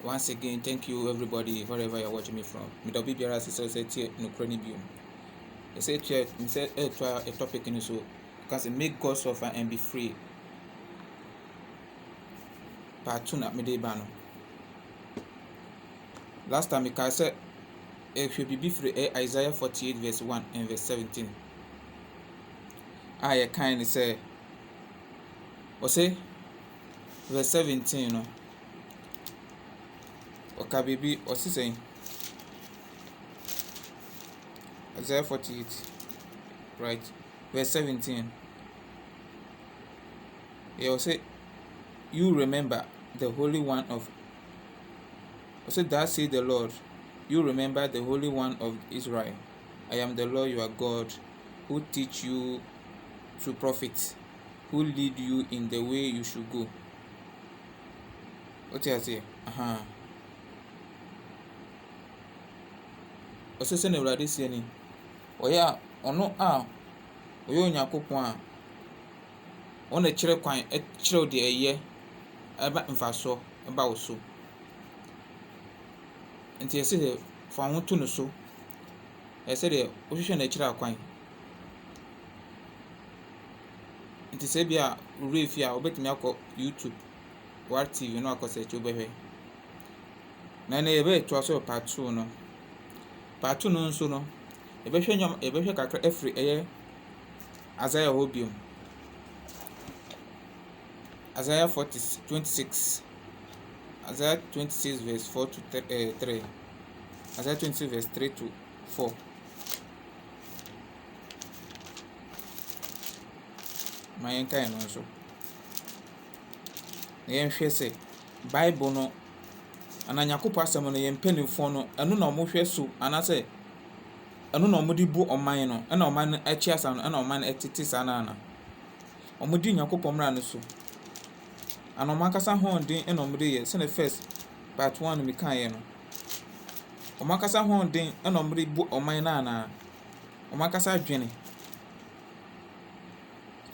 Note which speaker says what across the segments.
Speaker 1: Once again, thank you everybody wherever you're watching me from. Me do biara se say tie no kra ni biom. E say tie me say a topic ni so because make God suffer and be free. Part 2 na me dey ba no. Last time I said if you be free Isaiah 48 verse 1 and verse 17. I kind say o say verse 17 no. Okay, baby, what's he saying? Isaiah 48, right? Verse 17. He will say, you remember the Holy One of. I said, that say the Lord, you remember the Holy One of Israel. I am the Lord your God, who teach you to profit, who lead you in the way you should go. What do I say? Osese na Awurade sie ni oya ono a oyo Onyankopon a ona kyerɛ kwan kyerɛw de ɛyɛ aba mfaso aba wo so nti ɛsɛ de fa ho to no so ɛsɛ de wohwehwɛ na kyerɛ kwan nti sɛ bia wura fi a obetumi akɔ YouTube War TV no akɔ sɛ kyɛ obɛhwɛ na yɛbɛ to aso part 2 no. Part 2 no nso no ebɛhwɛ kakra afiri ɛyɛ Isaiah hobium Isaiah 26 Isaiah 26 verse 4 to 3 Isaiah 26 verse 3 to 4 ma yɛnkae no nso na yɛnhwɛ sɛ Bible no ana Nyankopɔn asɛm no yɛn mpanimfoɔ no ɛno na ɔmo hwɛ so anasɛ ɛno na ɔmo de bu ɔman no ɛna ɔman no akyi asa no ɛna ɔman no ɛtete saa na ana ɔmo di Nyankopɔn mmara no so ana ɔmo akasa hoɔden ɛna ɔmo de yɛ sɛne first part 1 no mi kaeɛ no ɔmo akasa hoɔden ɛna ɔmo de bu ɔman no ana ɔmo akasa adwene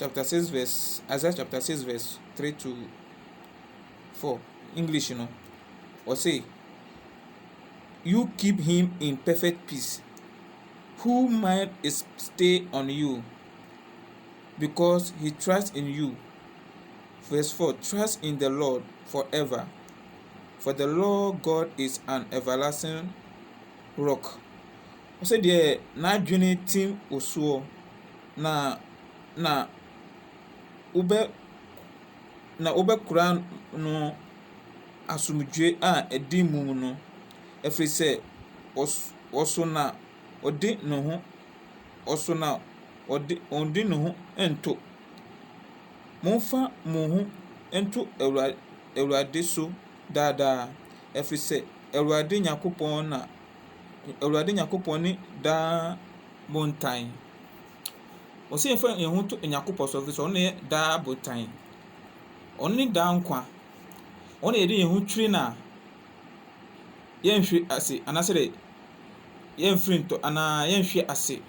Speaker 1: Isaiah chapter 6 verse 3 to 4 English no or say, you keep him in perfect peace, whose mind is stayed on you, because he trusts in you. Verse 4, trust in the Lord forever, for the Lord God is an everlasting rock. I said, yeah, na dwene tim osuo na ube kura no asumdwe a edi mu no efiri sɛ ɔso na ɔde ne ho ɔso na ɔde ne ho nto momfa mo ho nto Awurade so daadaa efiri sɛ Awurade Nyankopɔn ne daa bontan ɔsɛ yɛfa yɛn ho to Nyankopɔn so efiri sɛ ɔno yɛ daa bontan ɔno ne daa nkwa ɔno yɛde yɛn ho twiri na yɛnhwe ase anasɛ de yɛmfiri ntɔ anaa yɛnhwe ase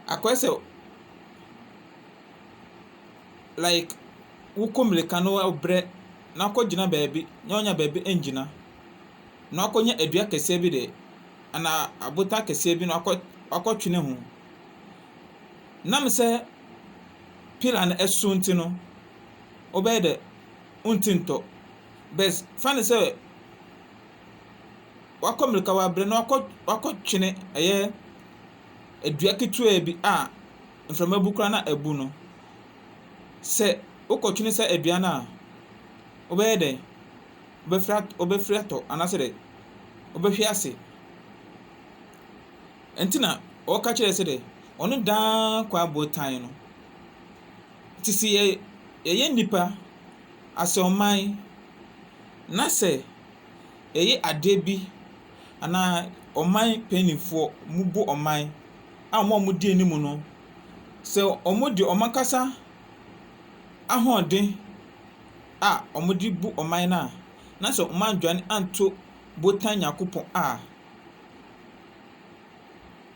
Speaker 1: akɔyɛ sɛ like wokɔ mmirika no wobrɛ na akɔgyina baabi na ɔnya baabi ɛngyina na akɔnya adua kɛseɛ bi de anaa abota kɛseɛ bi na akɔtwene ho nam sɛ pila no ɛso nti no wobɛyɛ dɛ wonti ntɔ bes fane sɛ wakɔ mmirika wabrɛ na wakɔtwene ɛyɛ adua ketewa bi a mframa bu kora na abu no sɛ wokɔtwene sɛ adua no a wobɛyɛ dɛ wobɛfiri atɔ anasɛ dɛ wobɛhwe ase ɛnti na wɔka kyerɛ sɛ dɛ ɔno daa kɔ abotan no nti sɛ yɛyɛ nnipa asɛ ɔman na sɛ ɛyɛ ade bi anaa ɔman panimfoɔ mu bu ɔman a ɔmo di anim no sɛ ɔmo di ɔmo kasa ahoɔden a ɔmo di bu ɔman na na sɛ ɔmo adwane anto botan Nyankopɔn a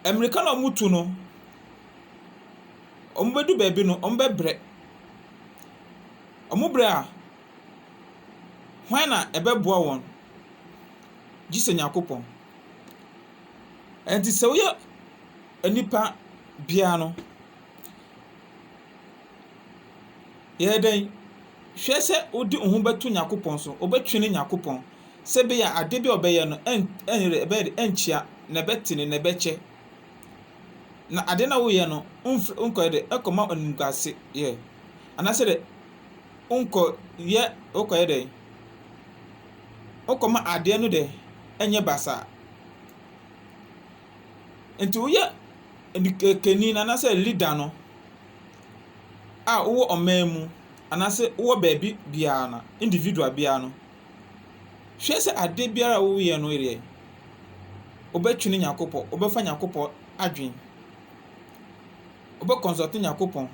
Speaker 1: Amerika na ɔmo tu no ɔmo bɛdu baabi no ɔmo bɛbrɛ ɔmo brɛ a hwan na ɛbɛboa wɔn gye sɛ Nyankopɔn. Ɛnti sɛ woyɛ anipa bia no, yɛyɛ dɛn hwɛ sɛ wode wo ho bɛto Nyankopɔn so, wobɛtwene Nyankopɔn sɛ bɛyɛ ade bi a ɔbɛyɛ no ɛnkyia na ɛbɛtene na ɛbɛkyɛ. Na ade na woyɛ no nkɔyɛ dɛ ɛkɔma animguase yɛ anaasɛ dɛ wokɔyɛ dɛ wokɔma adeɛ no dɛ ɛnyɛ basa. Nti woyɛ kani na anaasɛ leader no a wowɔ ɔman mu anaasɛ wowɔ baabi biara na individual biara no, hwɛ sɛ ade biara a woyɛ no yɛ wobɛtwene Nyankopɔn, wobɛfa Nyankopɔn adwen, wobɛkɔnsɔlte Nyankopɔn.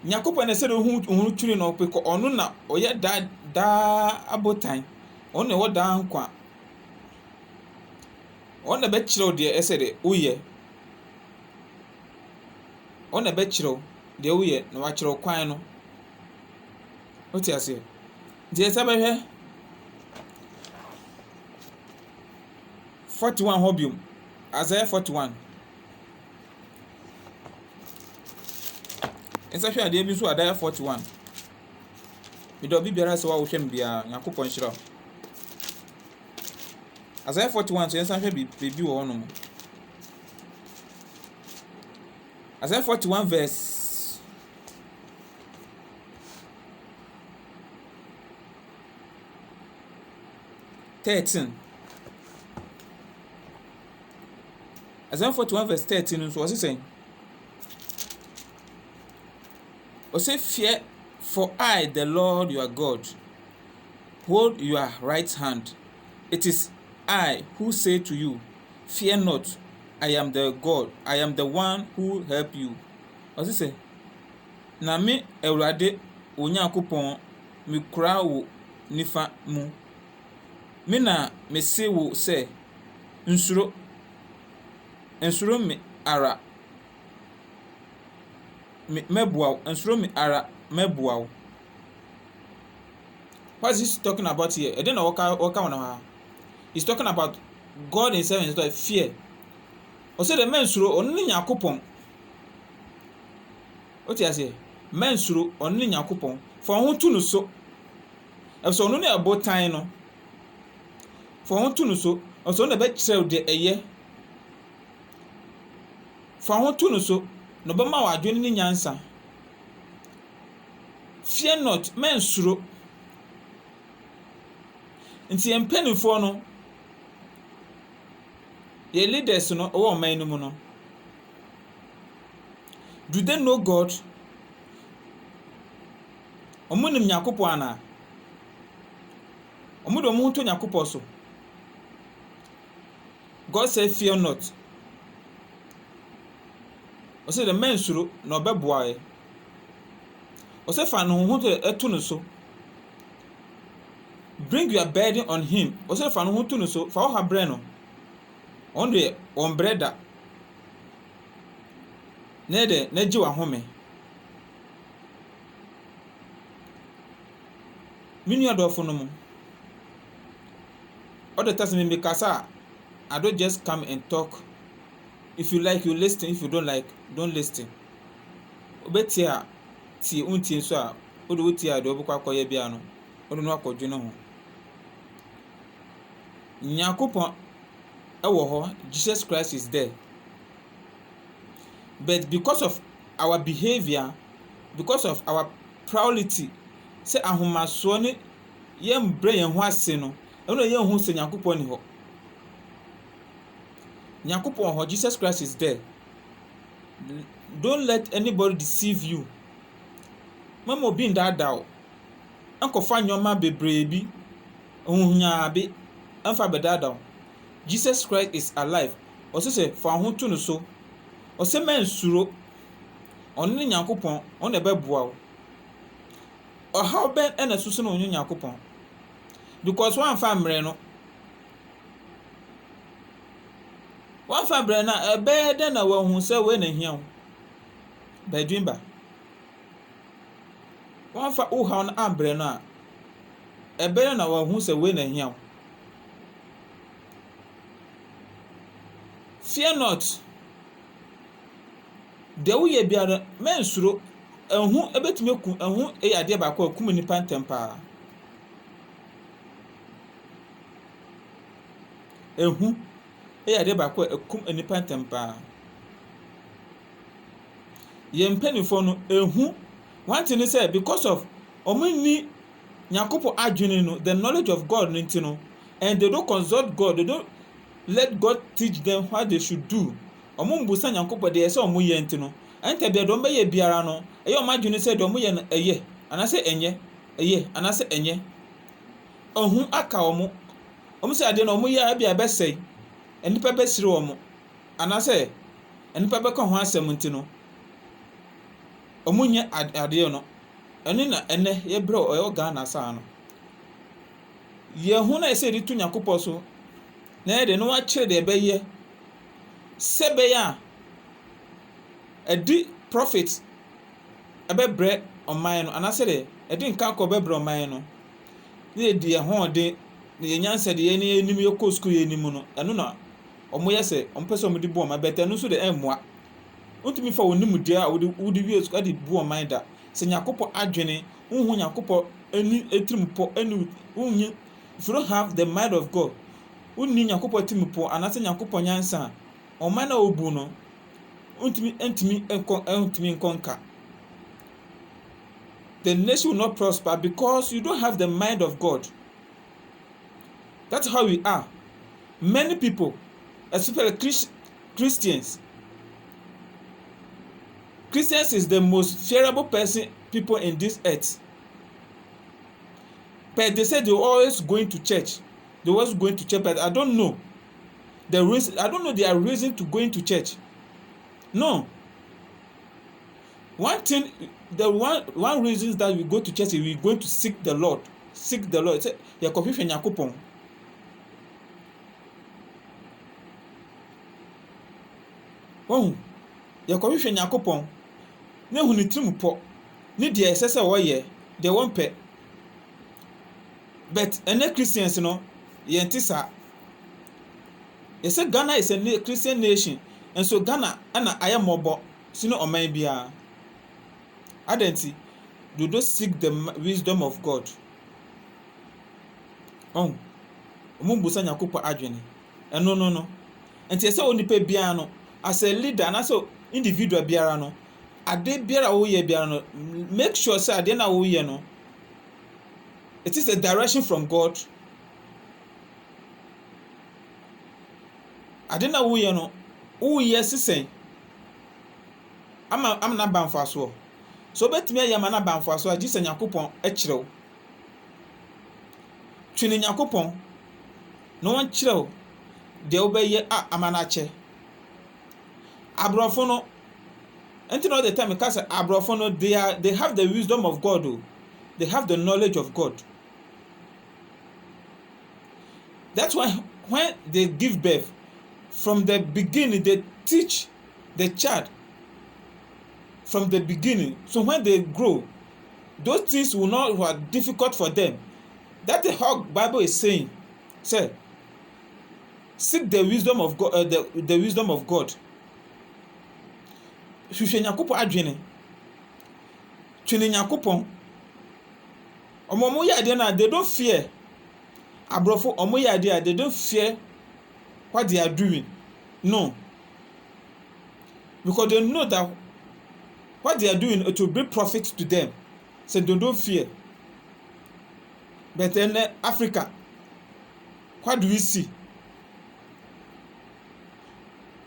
Speaker 1: Nyankopɔn na sɛ de wo twene no pekɔ ɔno na ɔyɛ daa abotan, ɔno na ɛwɔ daa nkwa, ɔno na bɛkyerɛw deɛ ɛsɛ de woyɛ, ɔno na bɛkyerɛw deɛ woyɛ na wakyerɛw kwan no. Wote aseɛ? Nti yɛsɛ bɛhwɛ 41 hɔ biom, Isaiah 41. Nsa hwɛ adeɛ bi nso Isaiah 41. Medɔ obi biara sɛ wohwɛ me biara, Nyankopɔn hyira wo. Isaiah 41 so yɛnsa hwɛ biribi wɔ hɔ nom. Isaiah 41 verse 13. Isaiah 41 verse 13 nso ɔse sɛn? Ɔse, fear, for I, the Lord your God, hold your right hand. It is I who say to you, fear not, I am the God, I am the one who help you. Ɔse sɛ, na me Awurade Onyankopɔn me kura wo nifa mu. Me na me se wo sɛ, nsuro me ara mɛboa wo, nsuro me ara mɛboa wo. What is he talking about here? Ɛde na wɔka wɔn ha. He's talking about God himself instead of fear. Ɔsɛ de mɛnsuro ɔno ne Nyankopɔn. Wote aseɛ? Mɛnsuro ɔno ne Nyankopɔn. Fa wo ho to no so. Ɛfisɛ ɔno ne ɛbotan no. Fa wo ho to no so. Ɔsɛ ɔno na bɛkyerɛw deɛ ɛyɛ. Fa ho to no so, na ɔbɛma wo adwene ne nyansa. Fear not, mɛnsuro. Nti yɛn mpanimfoɔ no, yɛn leaders no ɔwɔ ɔman no mu no, do they know God? Ɔmo nim Nyankopɔn ana? Ɔmo de ɔmo ho to Nyankopɔn so. God said fear not. Ɔsɛ de mɛnsuro na ɔbɛboa yɛ. Ɔsɛ fa no ho to no so. Bring your burden on him. Ɔsɛ fa no ho to no so. Fa wo ha brɛ no. Ɔno de ɔmbrɛ da. Na de na gye w'ahome. Me nua dɔfo no mu. Ɔde tase me kasa. I don't just come and talk. If you like, you listen. If you don't like, don't listen. Obetia tie untie so a ode wotia de obekwa akoye bia no ode no akodwene ho. Nyankopon ewo ho, Jesus Christ is there. But because of our behavior, because of our priority, say ahomaso ne yem bre yen ho ase no, eno yen hu se Nyankopon ni ho. Nyankopon ho, Jesus Christ is there. Don't let anybody deceive you. Mama obi ndada o. Ankofa nyoma bebree bi. Ohunya be anfa bedada o. Jesus Christ is alive. Ose se fa ho to no so. Ose mensuro. Ono ne Nyankopon, ono ebeboa o. How ben ena susu no onyo Nyankopon. Because one fa mre no. One fa mre na ebe de na wa hu se we na hia o. Badwin ba. One fa o ha na ambre no a ɛbɛyɛ na wahu sɛ wei na hia wo. Fear not. Deɛ woyɛ biara mɛnsuro. Ɛho ɛbɛtumi eku ɛho ɛyɛ adeɛ baako a kum nipa ntɛm paa. Ɛho ɛyɛ adeɛ baako a ɛkum nipa ntɛm paa. Yɛn mpanimfoɔ no ɛho one thing is say because of ɔmo ni Nyankopɔn adwene no, the knowledge of God no nti no, and they don't consult God, they don't let God teach them what they should do. Ɔmo mbusa Nyankopɔn deɛ ɛsɛ ɔmo yɛ nti no, ɛnta bia dɔm bɛyɛ biara no, ɛyɛ ɔmo adwene sɛ deɛ ɔmo yɛ no ɛyɛ, anaasɛ ɛnyɛ, ɛyɛ, anaasɛ ɛnyɛ. Ɔho aka ɔmo. Ɔmo sɛ adeɛ no ɔmo yɛ abi abɛsɛe, nipa bɛsiri ɔmo, anaasɛ nipa bɛka ho asɛm nti no, ɔmo nyɛ adeɛ no. Ɛno na ɛnɛ yɛbrɛ ɔyɛ Ghana saa no. Yɛn ho na ɛsɛ yɛde to Nyankopɔn so, na yɛde no wakyerɛ deɛ ɛbɛyɛ, sɛ bɛyɛ a ɛdi profit ɛbɛbrɛ ɔman no, anaasɛ deɛ ɛdi nka kɔ bɛbrɛ ɔman no, na yɛdi yɛn ho ɔden, na yɛn nyansa deɛ yɛn anim yɛkɔ sukuu yɛn anim no, ɛno na ɔmo yɛ sɛ ɔmo pɛ sɛ ɔmo de bu ɔman, bɛtɛ no nso de ɛmmoa. Wontumi fa wɔn nimdeɛ a wode wie sukuu de bu ɔman da. Sɛ Nyankopɔn adwene, wohu Nyankopɔn ani etirimupɔ ani wonyi, if you don't have the mind of God, wonni Nyankopɔn etirimupɔ anaasɛ Nyankopɔn nyansa, ɔman na obu no, ntumi nkɔnka. The nation will not prosper because you don't have the mind of God. That's how we are. Many people, especially Christians is the most fearable people in this earth. But they say they're always going to church. But I don't know the reason. I don't know their reason to going to church. No. One reason is that we go to church is we're going to seek the Lord. Seek the Lord. Say, "Ya kofi hwe Nyankopɔn." Oh, ya kofi hwe Nyankopɔn. Na hu ne tirim pɔ, ne deɛ ɛsɛ sɛ wɔyɛ, deɛ wɔmpɛ. But ɛnɛ Christians no, yɛn ti saa. Yɛsɛ Ghana is a Christian nation, and so Ghana ɛna ayɛ mmɔbɔ sino ɔman biara. Adanti, they don't seek the wisdom of God. Ɔmo mbusa Nyankopɔn adwene. Ɛno no. Nti ɛsɛ onipa biara no, as a leader na so individual biara no, ade biara woyɛ biara no, make sure say ade na woyɛ no, it is a direction from God. Ade na woyɛ no, woyɛ sisen ama na banfa so. So betumi ayɛ ma na banfa so a gye sɛ Nyankopɔn akyerɛw. Twene Nyankopɔn na wɔn kyerɛw deɛ wobɛyɛ a ama na akyɛ. Abrɔfo no, until all the time because abrɔfo no, they have the wisdom of God. They have the knowledge of God. That's why when they give birth, from the beginning they teach the child from the beginning. So when they grow, those things will not be difficult for them. That is how Bible is saying. Say, seek the wisdom of God. The wisdom of God. Hwehwɛ Nyankopɔn adwene. Twene Nyankopɔn. Ɔmo yɛ adeɛ na they don't fear. Abrɔfo ɔmo yɛ adeɛ they don't fear what they are doing. No. Because they know that what they are doing, it will bring profit to them. So they don't fear. But in Africa, what do we see?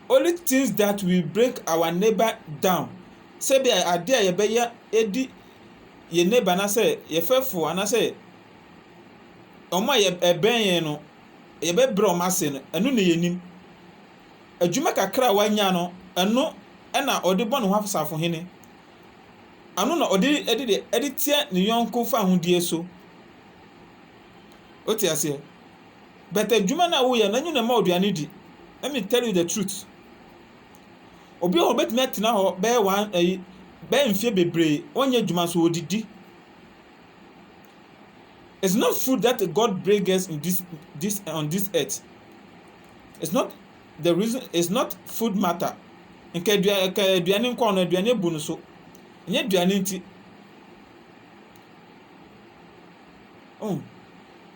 Speaker 1: Only things that will break our neighbor down. Say be idea ye be ya edi ye neighbor na say ye fefo na say omo ye ben ye no ye be bre omo ase no enu na yenim adwuma kakra wanya no enu na ode bɔ ne ho afsafo hene anu na ode tie ne yonko fa hodie so oti ase but adwuma na wo ye na nyu na ma oduane di. Let me tell you the truth. Obi o betime atena ho be wan be mfie bebre onye adwuma so odidi. It's not food that God brings us in this on this earth. It's not the reason. It's not food matter. Nke aduane nkwa no aduane bu no so. Nye aduane nti.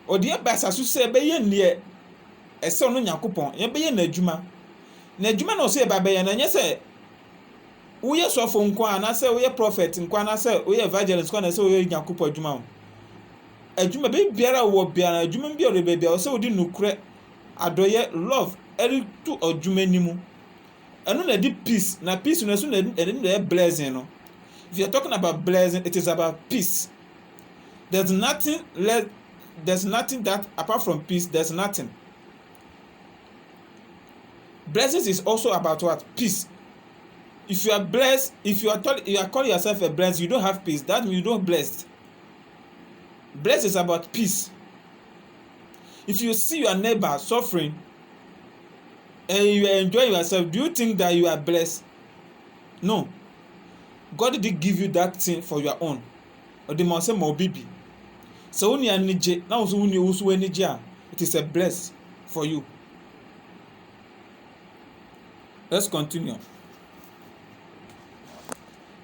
Speaker 1: Odi abasa so se be ye ne ese no Nyankopon, ye be ye na adwuma. Na adwuma na o se ba be ye na nye se wo ye sofo nkwa na se wo ye prophet nkwa na se wo ye evangelist nkwa na se wo ye Nyankopon adwuma. Adwuma be biara wo biara adwuma biara be biara o se wo di nukure adoye love eri to adwuma nimu. Eno na di peace na peace no so na blessing no. If you're talking about blessing, it is about peace. There's nothing that apart from peace, there's nothing. Blessings is also about what? Peace. If you are blessed, if you are calling yourself a blessed, you don't have peace. That means you don't blessed. Blessed is about peace. If you see your neighbor suffering and you are enjoying yourself, do you think that you are blessed? No. God didn't give you that thing for your own. Or the man say more baby. So when you are nije, now when you also nije, it is a bless for you. Let's continue.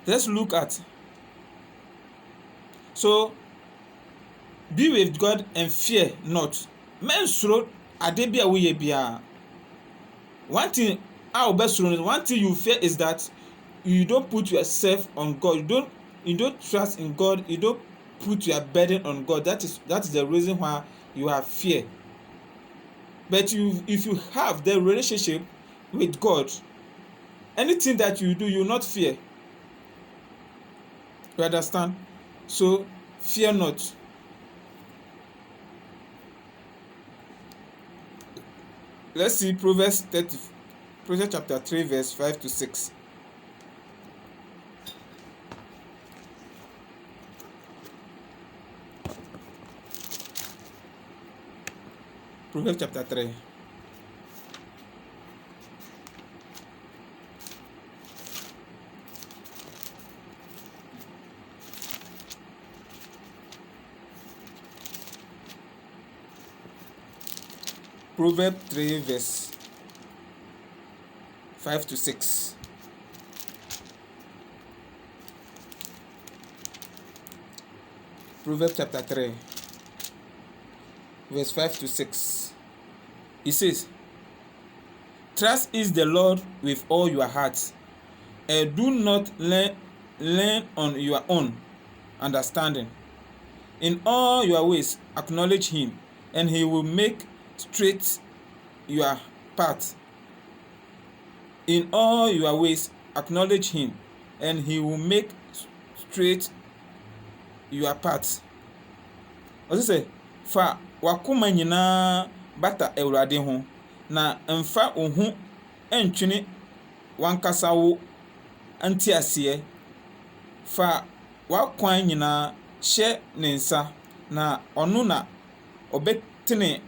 Speaker 1: Let's look at. So be with God and fear not. Men suro adebia we bia. One thing one thing you fear is that you don't put yourself on God. You don't trust in God. You don't put your burden on God. That is the reason why you have fear. But if you have the relationship with God, anything that you do, you will not fear. You understand? So fear not. Let's see Proverbs chapter 3 verse 5 to 6. Proverbs chapter 3. Proverbs 3 verse 5 to 6. Proverbs chapter 3 verse 5 to 6. It says, trust is the Lord with all your heart, and do not lean on your own understanding. In all your ways acknowledge him, and he will make straight your path. In all your ways acknowledge him, and he will make straight your path. What is it? Fa wakoma nyinaa bata Awurade ho, na mfa ohu entwene wankasa wo antiaseɛ. Fa wakwan nyinaa hyɛ ne nsa, na ɔno na ɔbɛtene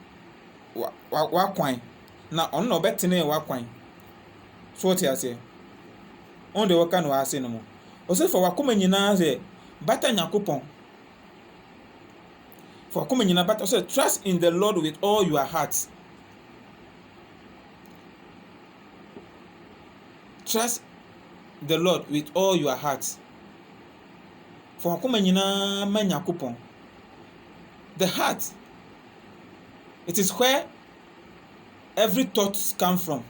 Speaker 1: wakwan, na ɔno na ɔbɛtene wakwan. So what you say? On the waka no ase no mo. Ɔsɛ fa wakoma nyinaa sɛ bata Nyankopɔn. For come in but also trust in the Lord with all your heart. Trust the Lord with all your heart. For come in Nyankopon. The heart, it is where every thought comes from.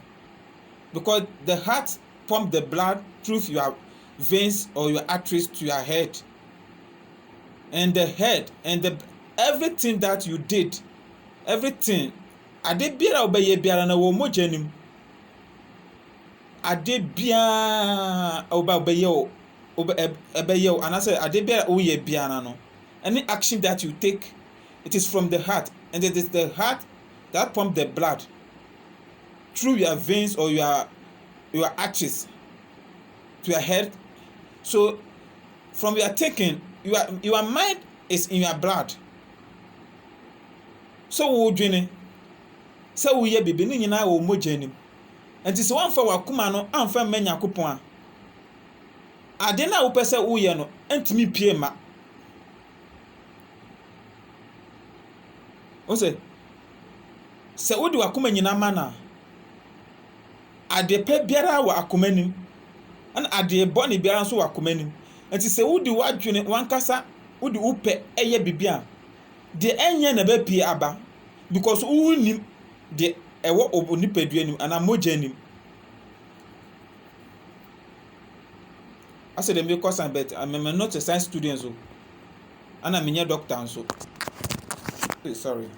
Speaker 1: Because the heart pumps the blood through your veins or your arteries to your head. And the head and everything that you did, everything, ade biara obeye biara na wo mogya nim. Ade biara obeye o anase ade biara oye biara no. Any action that you take, it is from the heart, and it is the heart that pumps the blood through your veins or your arteries to your head. So from your thinking, your mind is in your blood. So wo dwene sɛ wo yɛ bibi ne nyinaa wɔ mogya nim. Enti sɛ wɔamfa wakoma no amfa mma Nyankopɔn a, ade na wo pɛ sɛ wo yɛ no ntimi pie ma. sɛ wode wakoma nyina ma na adeɛ pɛ biara wɔ akoma nim ɛna adeɛ bɔne biara nso wɔ akoma nim nti sɛ wode wadwene wankasa wode wopɛ ɛyɛ bibi a deɛ ɛnyɛ na bɛpie aba because wonim deɛ ɛwɔ nipadua nim anaa mogya nim asɛ dem because I'm not a science student so ana menyɛ doctor nso sorry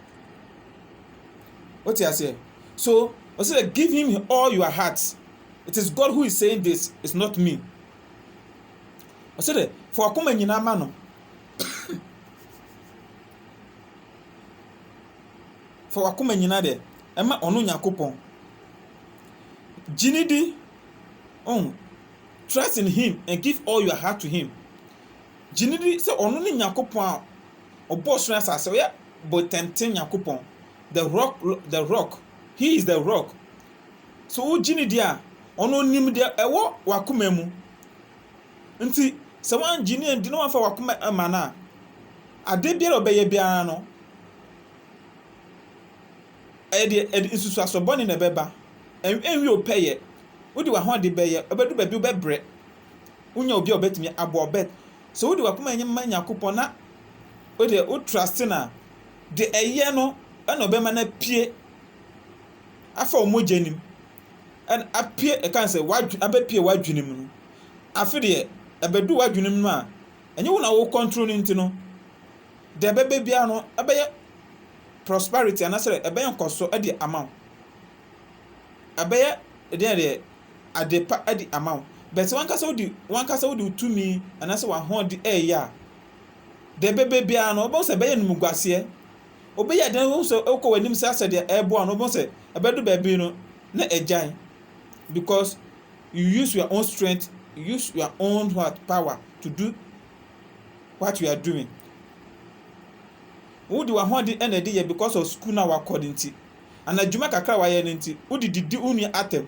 Speaker 1: what you say so I said give him all your heart. It is God who is saying this, it's not me. I said for akoma nyina ma no for akoma nyina de ema ono Nyankopon jinidi trust in him and give all your heart to him. Jinidi say ono ni Nyankopon a obo so asase we but tempting Nyankopon the rock he is the rock so wo jinidi a ono nim de ewo wakoma mu nti sɛ wan jini ndi no wan fa wakoma ma na ade biara obeye biara no de isusu asobɔne na bɛba enwi opɛyɛ wodi wa ho de bɛyɛ obedu baabi obɛbrɛ unya obi a obetumi abo obet so wodi wakoma nyɛ ma Nyankopɔn na wodi o trust na de ɛyɛ no ɛna obɛma na pie afa omogya nim and apie kan sɛ abɛpie wadwene mu no afi de ɛbɛdu wadwene mu a ɛnyɛ wo na wo control nti no de ɛbɛbɛ bia no ɛbɛyɛ prosperity anasɛ ɛbɛyɛ nkɔso ɛde ama wo ɛbɛyɛ de adepa ɛde ama wo but wankasa wodi tumi anasɛ wahon de ɛyɛ a de ɛbɛbɛ bia no ɔbɛn sɛ ɛbɛyɛ numguaseɛ obɛyɛ den wo sɛ ɛkɔ w'anim sɛ asɛ de ɛboa no ɔbɛn sɛ ɛbɛdu baabi no na ɛgyan because you use your own strength, you use your own power to do what you are doing. Who do want the energy because of school now according to and a juma kakra wa ye nti who did unu atem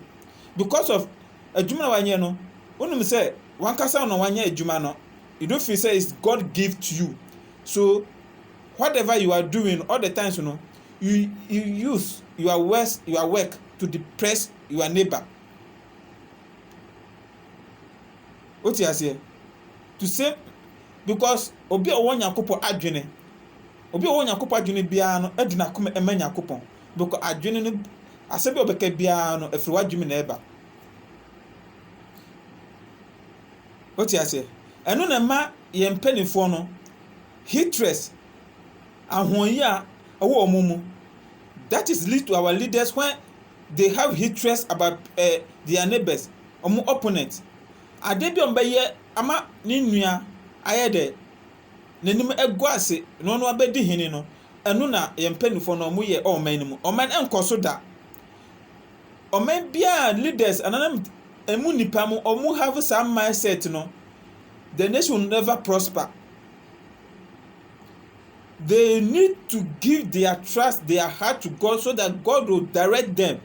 Speaker 1: because of a juma wa ye no unu say wan kasa no wan ye juma no you don't feel say it's God give to you so whatever you are doing all the times you use your work to depress your neighbor. What you say to say because obi o wan Nyankopon adwene obi o wan Nyankopon adwene bia no adina koma ema Nyankopon because adwene no asebi obeka bia no afiri wadwene na eba what you say eno na ma ye mpanifo no hatred ahonyi a ewo omumu that is lead to our leaders when they have hatred about their neighbors omu opponents ade bi ombaye ama ne nua ayede nanim egu ase no no abedi hini no enu na yempanifo no omu ye oman ni mu oman enkoso da oman bia leaders ananam emu nipa mu omu have some mindset no the nation will never prosper. They need to give their trust, their heart to God so that God will direct them.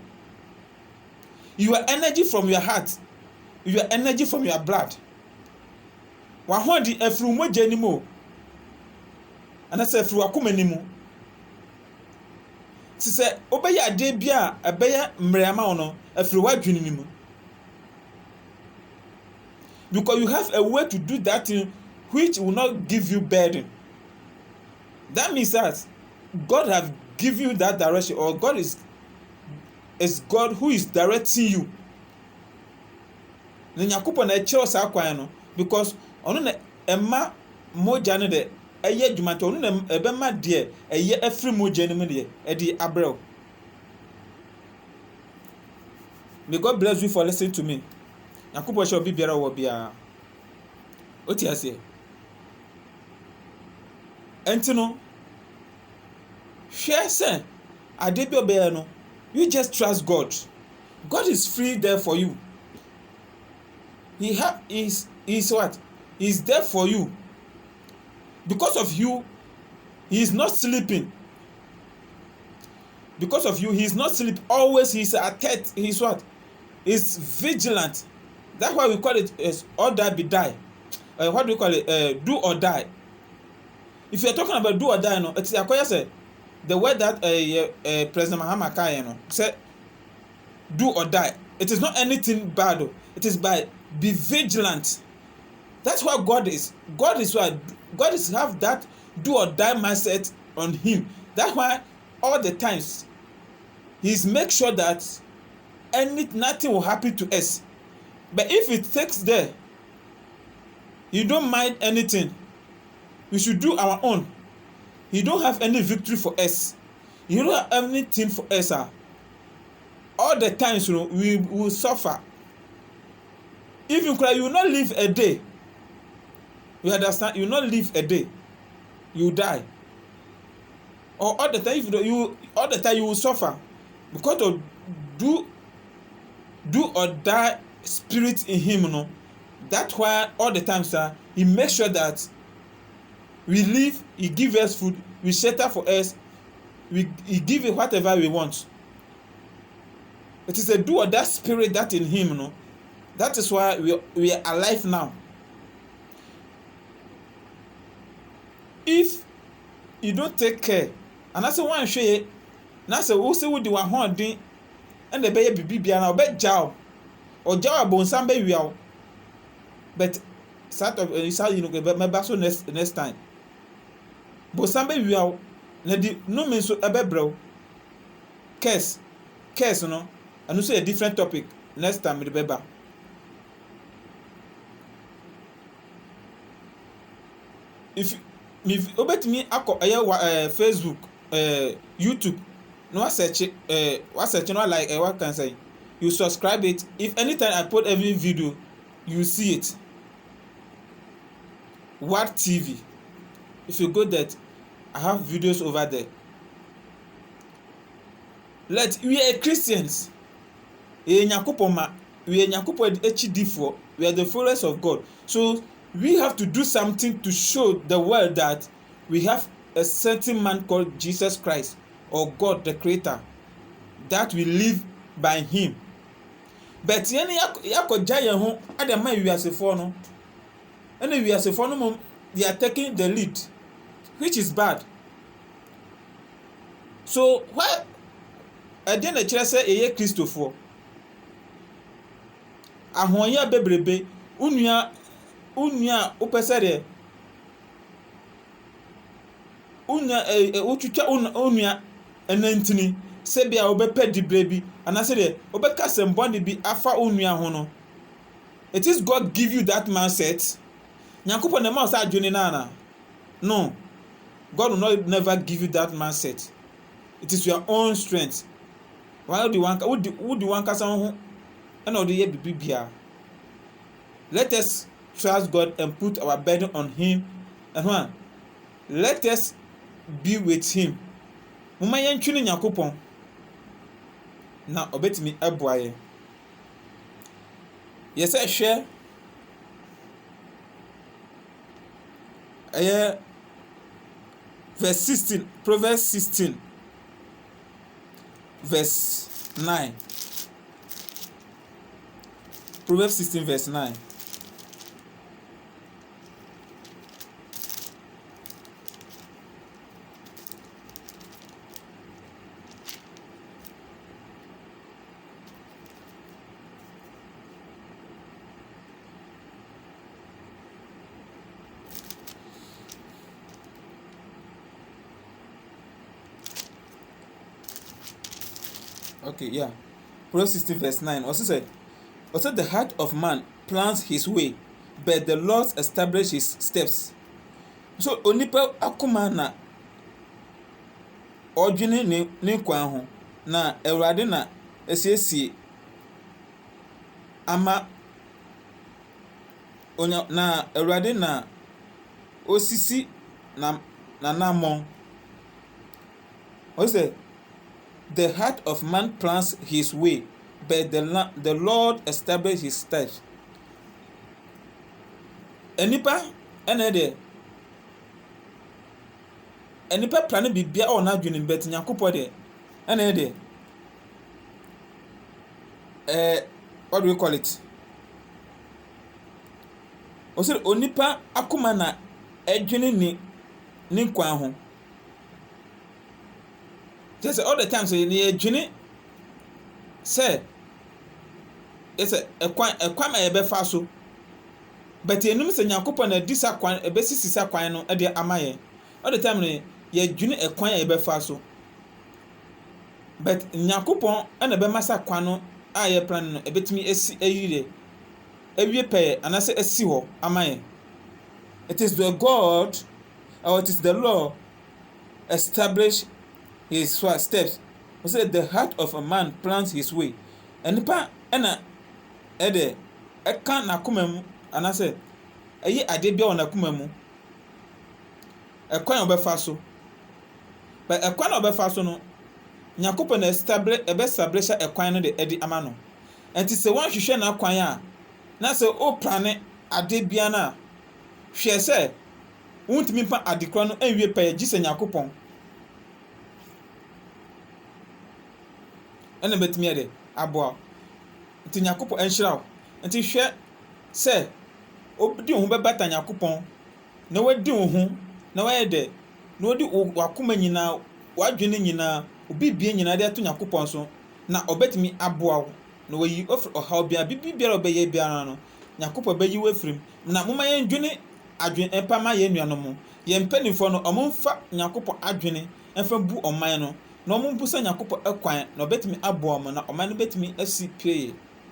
Speaker 1: Your energy from your heart, your energy from your blood. Wahondi efru moje ni mo. Anase efru akoma ni mu. Sise obeya ade bia ebeya mrema ono efru wadwini ni mu. Because you have a way to do that thing which will not give you burden. That means that God have given you that direction, or God is God who is directing you. Na Nyankopon na ekyerɛ saa kwan no because ɔno na ɛma mogya no de ɛyɛ adwuma nti ɔno na ɛbɛma deɛ ɛyɛ afiri mogya no mu deɛ ɛde abrɛw. May God bless you for listening to me. Nyankopon hyɛ obi biara wɔ biara. Oti ase. Enti no hwɛ sɛ ade bi obɛyɛ no you just trust God. God is free there for you. He is what? He is there for you. Because of you, he is not sleeping. Because of you, he is not sleeping. Always he is alert. He is what? He is vigilant. That's why we call it or die be die. What do we call it? Do or die. If you are talking about do or die, no, it's akoya say the word that President Mahama Kaya said, do or die. It is not anything bad. It is by be vigilant. That's what God is. God is what God is have that do or die mindset on him. That's why all the times he's make sure that nothing will happen to us. But if it takes there, you don't mind anything. We should do our own. You don't have any victory for us. You don't have anything for us. All the times, we will suffer. Even cry, you will not live a day. You understand? You will not live a day. You die. Or all the time, all the time you will suffer because of do or die spirit in him. That's why all the time, sir, he makes sure that we live. He give us food. We shelter for us. He give it whatever we want. It is a do or that spirit that in him, That is why we are alive now. If you don't take care, and I say one show you, na say wo say wo di wa hon din, and the be bibi bia na obe jaw. Or jaw abonsam be wiaw. But start of me so next time. Bonsam be wiaw, na di no mean so ebe brew. Curse no. And also a different topic next time with the baby. If obet me Facebook, YouTube, no search no like what can I say? You subscribe it. If anytime I put every video, you see it. What TV? If you go there, I have videos over there. We are Christians. We are the followers of God. So we have to do something to show the world that we have a certain man called Jesus Christ or God the Creator, that we live by him. But they are taking the lead, which is bad. So why again the church say eye Christopher ahonya bebrebe unua opese de otwitwa unua enantini se bia obepa dibrebi anase de obeka sembonde bi afa unua ho no. It is God give you that mindset. Nyankopon na ma sa adwene na no, God will not never give you that mindset. It is your own strength. Why do you want kasa ho and all the year bibia? Let us trust God and put our burden on him, and let us be with him. Muma yentwini Nyankopon na obetimi aboaye. Yes, I share. Verse 16, Proverbs 16, verse 9. Proverbs 16, verse 9. Okay, yeah. Proverbs 16, verse 9. Also the heart of man plans his way, but the Lord establishes his steps. So onipa akoma na odwene ne kwan ho na Awurade na esiesie ama onya na Awurade na osisi na namon. Also the heart of man plans his way, but the Lord establishes his steps. Enipa plan bibia o na adwene bet Nyankopon de what do we call it? Also onipa akoma na adwene ni kwan ho. just all the time say ne adwene say it's a kwan ma ye be fa so but enum say Nyankopon na di sa kwan e be sisi sa kwan no e de amaye all the time ne ye adwene e kwan ye be fa so but Nyankopon na be masa kwan no a ye plan no e betimi esi ayire ewie pay anase esi ho amaye. It is the God, or it is the law establish his steps. We say the heart of a man plans his way. And nipa ena ede eka na kuma mu anase eyi ade bia ona kuma mu ekwan obefa so. But ekwan obefa so no Nyankopon establish ekwan no de edi ama no. Enti se wan hwehwe na kwan a na se o plane ade bia na hwe se wontimi pa adekra no anwie pa gise Nyankopon ena betimi ade aboa nti Nyankopon enhyira nti hwe se obdi ho bebata Nyankopon na wadi ho na wayede na odi wakoma nyina wadwene nyina obibie nyina de to Nyankopon so na obetimi aboa na wayi ohaw bia bibia obeye bia no Nyankopon bayi wafrim na moma yendwene adwen empama ye nuanom ye mpanifo no omumfa Nyankopon adwene emfa bu oman no na omumpu sa Nyankopon ekwan na obetimi aboa mo na oman no betimi asi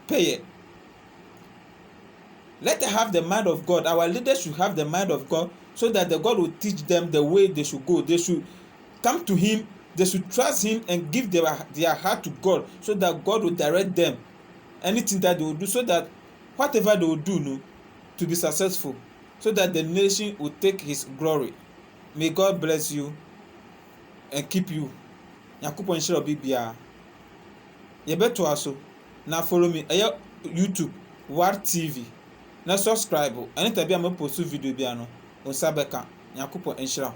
Speaker 1: peye. Let us have the mind of God. Our leaders should have the mind of God so that the God will teach them the way they should go. They should come to him, they should trust him and give their heart to God so that God will direct them anything that they will do, so that whatever they will do no, to be successful, so that the nation will take his glory. May God bless you and keep you. Nyankopon share bibia. Ye beto aso na follow me YouTube War TV. Na subscribe. Anytime I post video bia no, on sabeka. Nyankopon share.